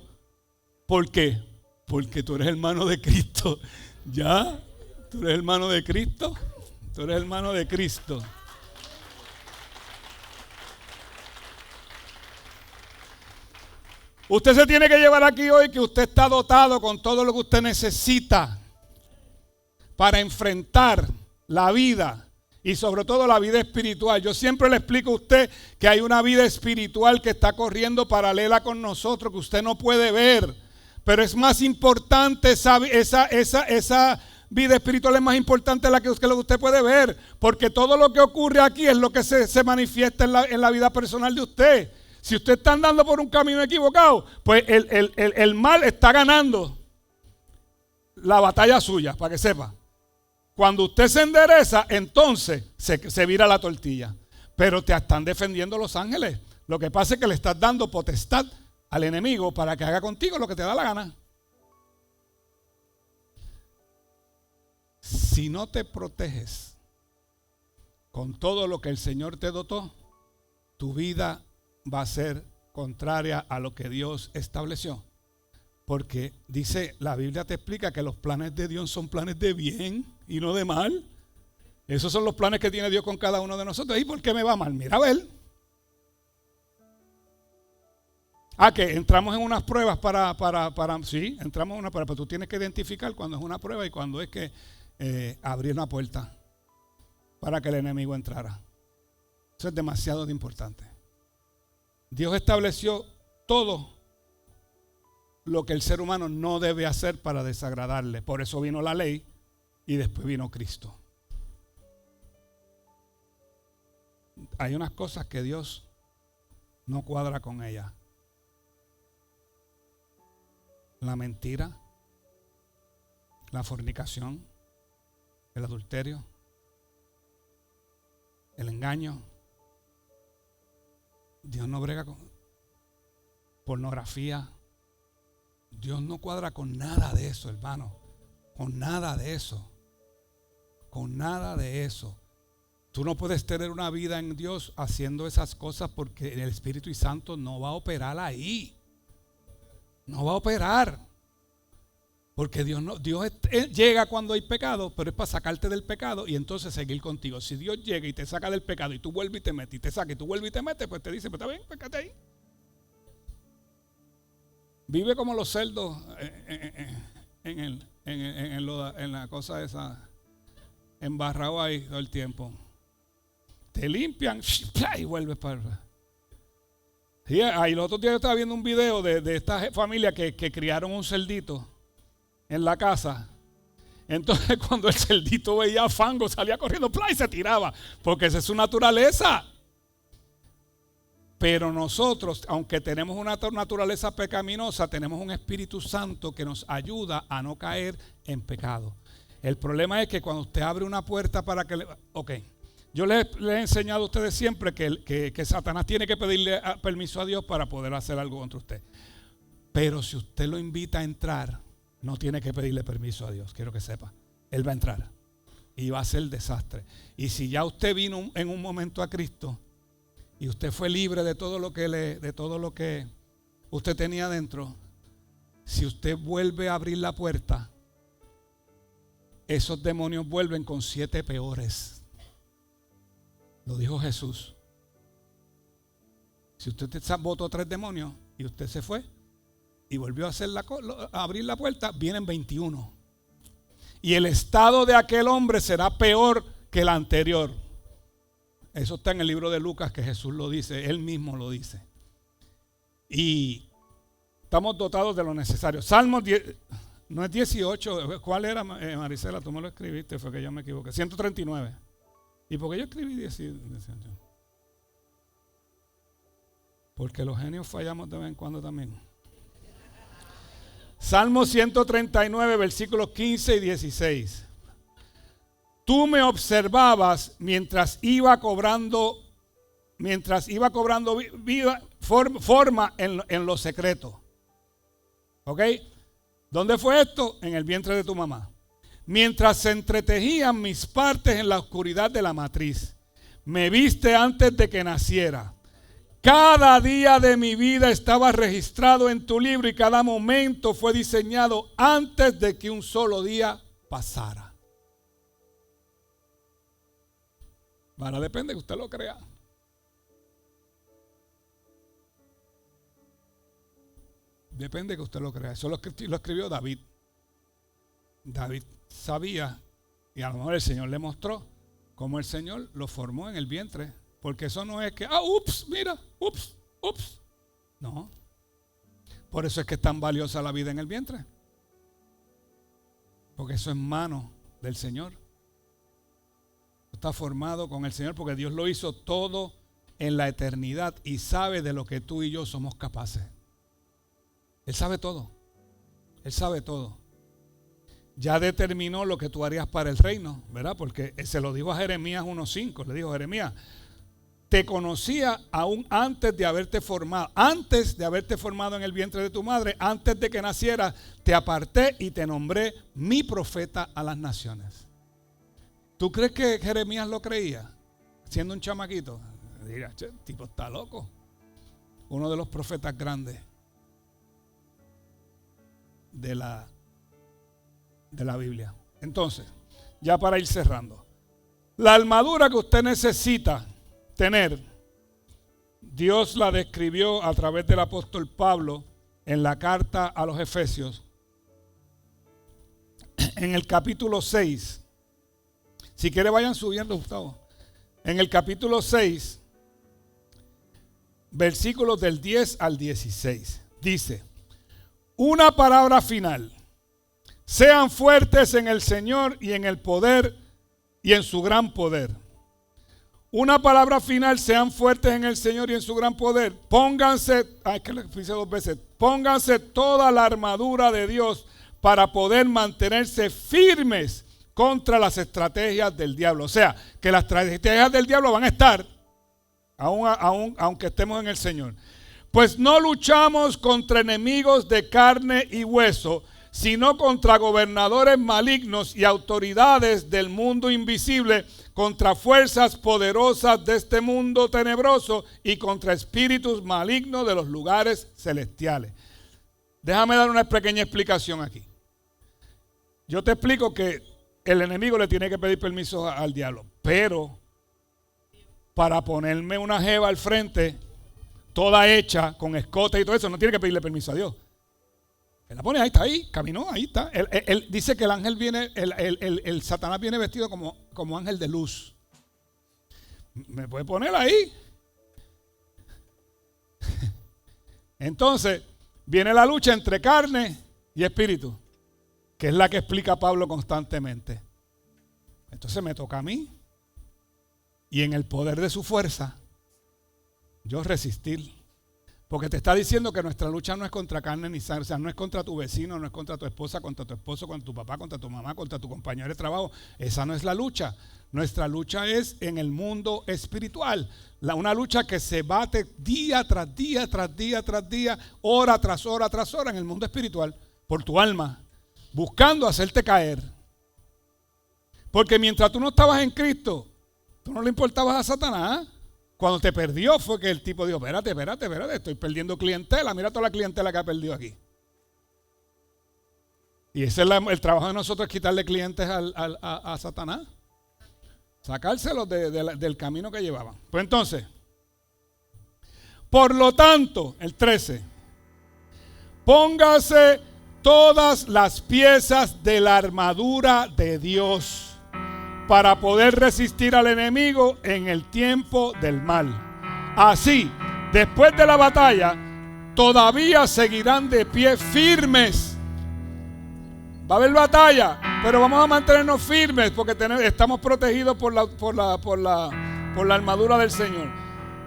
Speaker 1: ¿Por qué? Porque tú eres hermano de Cristo. ¿Ya? ¿Tú eres hermano de Cristo? Tú eres hermano de Cristo. Usted se tiene que llevar aquí hoy que usted está dotado con todo lo que usted necesita para enfrentar la vida. Y sobre todo la vida espiritual. Yo siempre le explico a usted que hay una vida espiritual que está corriendo paralela con nosotros, que usted no puede ver. Pero es más importante esa vida espiritual es más importante lo que usted puede ver, porque todo lo que ocurre aquí es lo que se manifiesta en la vida personal de usted. Si usted está andando por un camino equivocado, pues el mal está ganando la batalla suya, para que sepa. Cuando usted se endereza, entonces se vira la tortilla. Pero te están defendiendo los ángeles. Lo que pasa es que le estás dando potestad al enemigo para que haga contigo lo que te da la gana. Si no te proteges con todo lo que el Señor te dotó, tu vida va a ser contraria a lo que Dios estableció. Porque dice, la Biblia te explica que los planes de Dios son planes de bien y no de mal. Esos son los planes que tiene Dios con cada uno de nosotros. ¿Y por qué me va mal? Mira a ver. Que entramos en unas pruebas sí, entramos en una prueba, pero tú tienes que identificar cuando es una prueba y cuando es que abrir una puerta para que el enemigo entrara. Eso es demasiado importante. Dios estableció todo lo que el ser humano no debe hacer para desagradarle. Por eso vino la ley y después vino Cristo. Hay unas cosas que Dios no cuadra con ellas. La mentira, la fornicación, el adulterio, el engaño. Dios no brega con pornografía. Dios no cuadra con nada de eso, hermano. Con nada de eso. Con nada de eso. Tú no puedes tener una vida en Dios haciendo esas cosas porque el Espíritu Santo no va a operar ahí. No va a operar. Porque Dios llega cuando hay pecado, pero es para sacarte del pecado y entonces seguir contigo. Si Dios llega y te saca del pecado y tú vuelves y te metes y te saca y tú vuelves y te metes, pues te dice, pues está bien, pues quédate ahí. Vive como los cerdos en la cosa esa, embarrado ahí todo el tiempo. Te limpian y vuelves para... Sí, ahí los otros días yo estaba viendo un video de esta familia que criaron un cerdito en la casa. Entonces cuando el cerdito veía fango salía corriendo y se tiraba, porque esa es su naturaleza. Pero nosotros, aunque tenemos una naturaleza pecaminosa, tenemos un Espíritu Santo que nos ayuda a no caer en pecado. El problema es que cuando usted abre una puerta para que... Yo les he enseñado a ustedes siempre que Satanás tiene que pedirle permiso a Dios para poder hacer algo contra usted. Pero si usted lo invita a entrar, no tiene que pedirle permiso a Dios. Quiero que sepa. Él va a entrar y va a ser desastre. Y si ya usted vino en un momento a Cristo y usted fue libre de todo lo que usted tenía dentro, si usted vuelve a abrir la puerta, esos demonios vuelven con 7 peores. Lo dijo Jesús. Si usted botó 3 demonios y usted se fue y volvió a abrir la puerta, vienen 21. Y el estado de aquel hombre será peor que el anterior. Eso está en el libro de Lucas, que Jesús lo dice, él mismo lo dice. Y estamos dotados de lo necesario. Salmos 10, no es 18, ¿cuál era, Marisela? Tú me lo escribiste, fue que yo me equivoqué. 139. ¿Y por qué yo escribí 18? Porque los genios fallamos de vez en cuando también. Salmo 139, versículos 15 y 16. Tú me observabas mientras iba cobrando vida, forma en lo secreto. ¿Ok? ¿Dónde fue esto? En el vientre de tu mamá. Mientras se entretejían mis partes en la oscuridad de la matriz, me viste antes de que naciera. Cada día de mi vida estaba registrado en tu libro y cada momento fue diseñado antes de que un solo día pasara. Ahora depende que usted lo crea. Depende que usted lo crea. Eso lo escribió David. David sabía, y a lo mejor el Señor le mostró cómo el Señor lo formó en el vientre. Porque eso no es que, ups. No. Por eso es que es tan valiosa la vida en el vientre. Porque eso es mano del Señor. Está formado con el Señor porque Dios lo hizo todo en la eternidad y sabe de lo que tú y yo somos capaces. Él sabe todo. Él sabe todo. Ya determinó lo que tú harías para el reino, ¿verdad? Porque se lo dijo a Jeremías 1:5. Le dijo: Jeremías, te conocía aún antes de haberte formado. Antes de haberte formado en el vientre de tu madre, antes de que nacieras, te aparté y te nombré mi profeta a las naciones. ¿Tú crees que Jeremías lo creía? Siendo un chamaquito. Diga, che, el tipo está loco. Uno de los profetas grandes de la Biblia. Entonces, ya para ir cerrando, la armadura que usted necesita tener, Dios la describió a través del apóstol Pablo en la carta a los Efesios, en el capítulo 6. Si quiere vayan subiendo, Gustavo. En el capítulo 6, versículos del 10 al 16, dice: una palabra final. Sean fuertes en el Señor y en el poder y en su gran poder. Una palabra final: sean fuertes en el Señor y en su gran poder. Pónganse, que le dice 2 veces, pónganse toda la armadura de Dios para poder mantenerse firmes contra las estrategias del diablo. O sea, que las estrategias del diablo van a estar, aunque estemos en el Señor. Pues no luchamos contra enemigos de carne y hueso, sino contra gobernadores malignos y autoridades del mundo invisible, contra fuerzas poderosas de este mundo tenebroso y contra espíritus malignos de los lugares celestiales. Déjame dar una pequeña explicación aquí. Yo te explico que el enemigo le tiene que pedir permiso al diablo, pero para ponerme una jeva al frente, toda hecha, con escote y todo eso, no tiene que pedirle permiso a Dios. Él la pone, ahí está, ahí, caminó, ahí está. Él dice que el ángel viene, el Satanás viene vestido como ángel de luz. Me puede poner ahí. Entonces, viene la lucha entre carne y espíritu, que es la que explica Pablo constantemente. Entonces me toca a mí, y en el poder de su fuerza, yo resistir. Porque te está diciendo que nuestra lucha no es contra carne ni sangre, o sea, no es contra tu vecino, no es contra tu esposa, contra tu esposo, contra tu papá, contra tu mamá, contra tu compañero de trabajo. Esa no es la lucha. Nuestra lucha es en el mundo espiritual. Una lucha que se bate día tras día, tras día, tras día, hora tras hora, tras hora en el mundo espiritual, por tu alma, buscando hacerte caer. Porque mientras tú no estabas en Cristo, tú no le importabas a Satanás. Cuando te perdió fue que el tipo dijo: espérate, estoy perdiendo clientela, mira toda la clientela que ha perdido aquí. Y ese es el trabajo de nosotros, es quitarle clientes a Satanás, sacárselos del camino que llevaban. Pues entonces, por lo tanto, el 13, póngase todas las piezas de la armadura de Dios para poder resistir al enemigo en el tiempo del mal. Así, después de la batalla, todavía seguirán de pie firmes. Va a haber batalla, pero vamos a mantenernos firmes porque estamos protegidos por la armadura del Señor.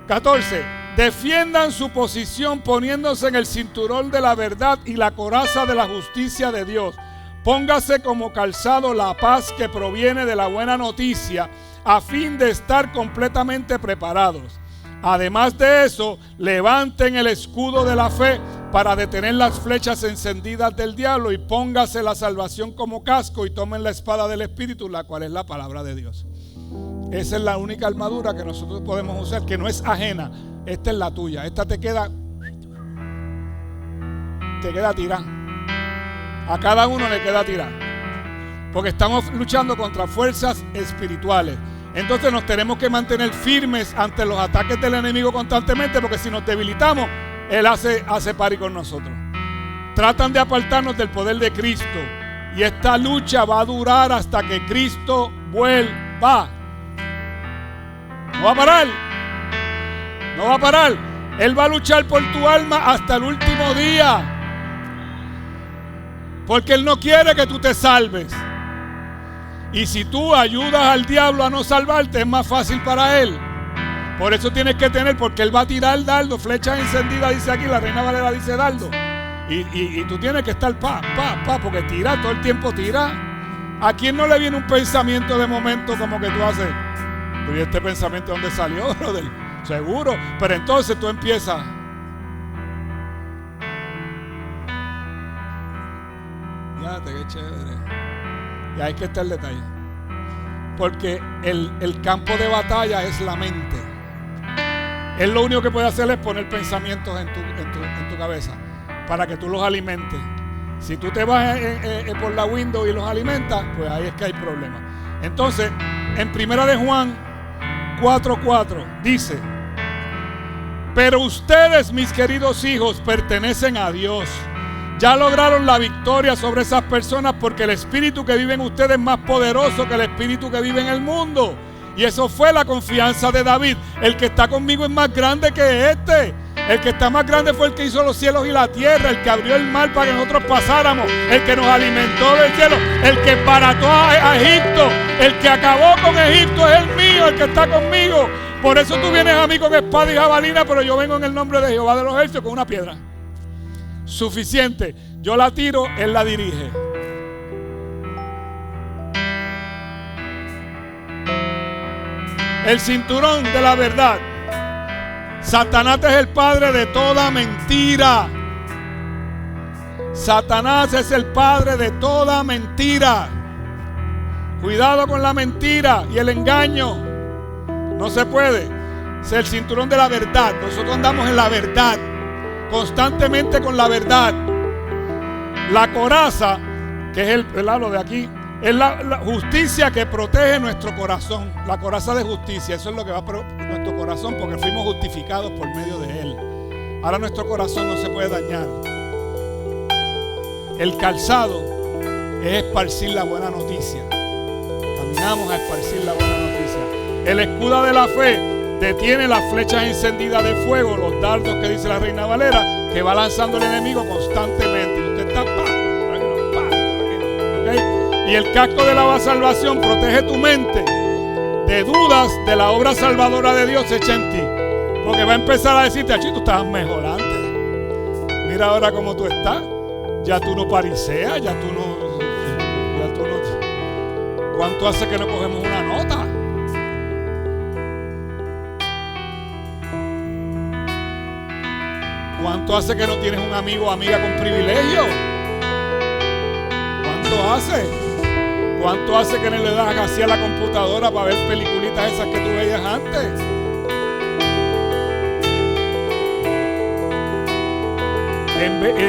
Speaker 1: 14. Defiendan su posición poniéndose en el cinturón de la verdad y la coraza de la justicia de Dios. Póngase como calzado la paz que proviene de la buena noticia, a fin de estar completamente preparados. Además de eso, levanten el escudo de la fe para detener las flechas encendidas del diablo, y póngase la salvación como casco y tomen la espada del Espíritu, la cual es la palabra de Dios. Esa es la única armadura que nosotros podemos usar, que no es ajena. Esta es la tuya. Esta te queda tirada. A cada uno le queda tirar. Porque estamos luchando contra fuerzas espirituales. Entonces nos tenemos que mantener firmes ante los ataques del enemigo constantemente, porque si nos debilitamos, él hace pari con nosotros. Tratan de apartarnos del poder de Cristo. Y esta lucha va a durar hasta que Cristo vuelva. No va a parar. No va a parar. Él va a luchar por tu alma hasta el último día. Porque Él no quiere que tú te salves. Y si tú ayudas al diablo a no salvarte, es más fácil para él. Por eso tienes que tener, porque él va a tirar dardo, flechas encendidas, dice aquí, la Reina Valera dice dardo. Y tú tienes que estar porque tira, todo el tiempo tira. ¿A quién no le viene un pensamiento de momento como que tú haces? ¿Y este pensamiento dónde salió, brother? Seguro. Pero entonces tú empiezas. Fíjate qué chévere. Y ahí que está el detalle. Porque el campo de batalla es la mente. Él lo único que puede hacer es poner pensamientos en tu cabeza para que tú los alimentes. Si tú te vas por la window y los alimentas, pues ahí es que hay problemas. Entonces, en 1 de Juan 4:4 dice: pero ustedes, mis queridos hijos, pertenecen a Dios. Ya lograron la victoria sobre esas personas porque el espíritu que vive en ustedes es más poderoso que el espíritu que vive en el mundo. Y eso fue la confianza de David. El que está conmigo es más grande que este. El que está más grande fue el que hizo los cielos y la tierra, el que abrió el mar para que nosotros pasáramos, el que nos alimentó del cielo, el que barató a Egipto, el que acabó con Egipto es el mío, el que está conmigo. Por eso tú vienes a mí con espada y jabalina, pero yo vengo en el nombre de Jehová de los ejércitos con una piedra. Suficiente. Yo la tiro, él la dirige. El cinturón de la verdad. Satanás es el padre de toda mentira. Satanás es el padre de toda mentira. Cuidado con la mentira y el engaño. No se puede. Es el cinturón de la verdad. Nosotros andamos en la verdad, constantemente con la verdad. La coraza, que es el lado de aquí, es la justicia que protege nuestro corazón. La coraza de justicia, eso es lo que va por nuestro corazón, porque fuimos justificados por medio de él. Ahora nuestro corazón no se puede dañar. El calzado es esparcir la buena noticia. Caminamos a esparcir la buena noticia. El escudo de la fe detiene las flechas encendidas de fuego, los dardos que dice la Reina Valera, que va lanzando el enemigo constantemente. Y usted está ¿okay? Y el casco de la salvación protege tu mente de dudas de la obra salvadora de Dios hecha en ti. Porque va a empezar a decirte: tú estabas mejor antes. Mira ahora cómo tú estás. Ya tú no pariseas, ya tú no. ¿Cuánto hace que no cogemos una nota? ¿Cuánto hace que no tienes un amigo o amiga con privilegio? ¿Cuánto hace? ¿Cuánto hace que no le das así a la computadora para ver peliculitas esas que tú veías antes?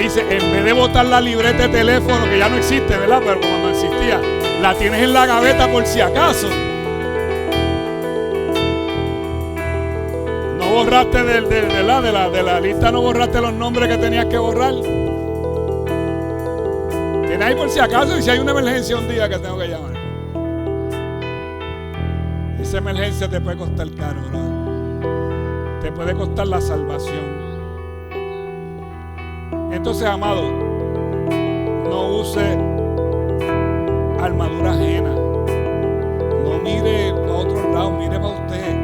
Speaker 1: Dice, en vez de botar la libreta de teléfono, que ya no existe, ¿verdad? Pero como no existía, la tienes en la gaveta por si acaso. No borraste de la lista, no borraste los nombres que tenías que borrar. Tienes ahí por si acaso, y si hay una emergencia un día que tengo que llamar. Esa emergencia te puede costar caro, ¿no? Te puede costar la salvación. Entonces, amado, no use armadura ajena. No mire a otro lado, mire para usted.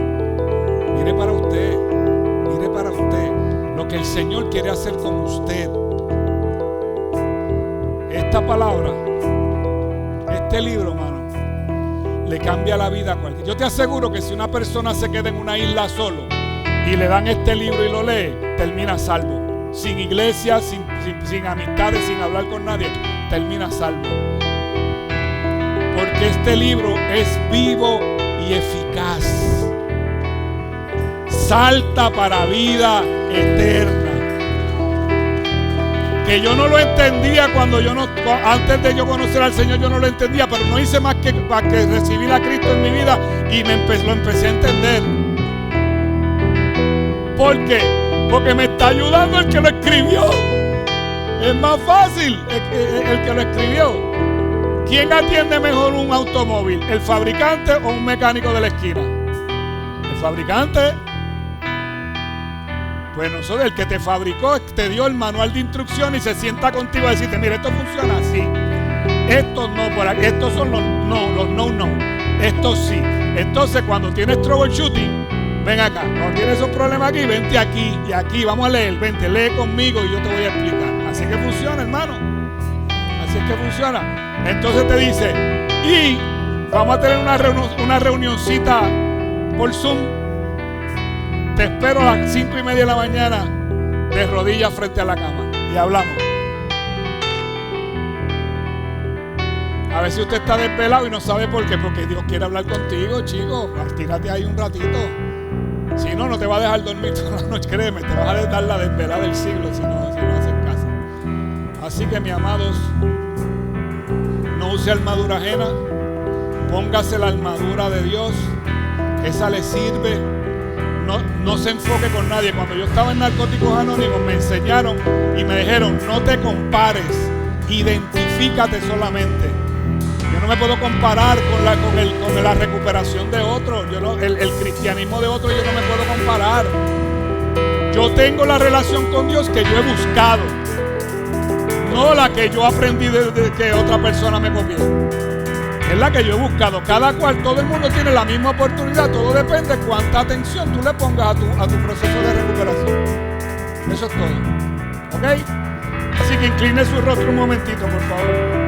Speaker 1: Mire para usted. Mire para usted. Lo que el Señor quiere hacer con usted. Esta palabra, este libro, hermano, le cambia la vida a cualquiera. Yo te aseguro que si una persona se queda en una isla solo y le dan este libro y lo lee, termina salvo. Sin iglesia, sin amistades, sin hablar con nadie, termina salvo. Porque este libro es vivo y eficaz. Salta para vida eterna. Que yo no lo entendía antes de yo conocer al Señor, yo no lo entendía, pero no hice más que recibir a Cristo en mi vida y lo empecé a entender. ¿Por qué? Porque me está ayudando el que lo escribió. Es más fácil el que lo escribió. ¿Quién atiende mejor un automóvil? ¿El fabricante o un mecánico de la esquina? El fabricante. Pues nosotros, el que te fabricó, te dio el manual de instrucción y se sienta contigo a decirte: mira, esto funciona así. Estos no, por aquí, estos son los no. Estos sí. Entonces, cuando tienes troubleshooting, ven acá. Cuando tienes esos problemas aquí, vente aquí y aquí. Vamos a leer. Vente, lee conmigo y yo te voy a explicar. Así que funciona, hermano. Así es que funciona. Entonces te dice, y vamos a tener una reunioncita por Zoom. Te espero a las 5:30 de la mañana de rodillas frente a la cama y hablamos. A ver si usted está desvelado y no sabe por qué. Porque Dios quiere hablar contigo, chico. Tírate ahí un ratito. Si no, no te va a dejar dormir toda la noche. Créeme, te vas a dar la desvelada del siglo si no haces caso. Así que, mis amados, no use armadura ajena. Póngase la armadura de Dios. Esa le sirve. No se enfoque con nadie. Cuando yo estaba en Narcóticos Anónimos me enseñaron y me dijeron, no te compares, identifícate solamente. Yo no me puedo comparar con la recuperación de otros. El cristianismo de otros yo no me puedo comparar. Yo tengo la relación con Dios que yo he buscado, no la que yo aprendí de que otra persona me copió. Es la que yo he buscado. Cada cual, todo el mundo tiene la misma oportunidad. Todo depende de cuánta atención tú le pongas a tu proceso de recuperación. Eso es todo. ¿Ok? Así que incline su rostro un momentito, por favor.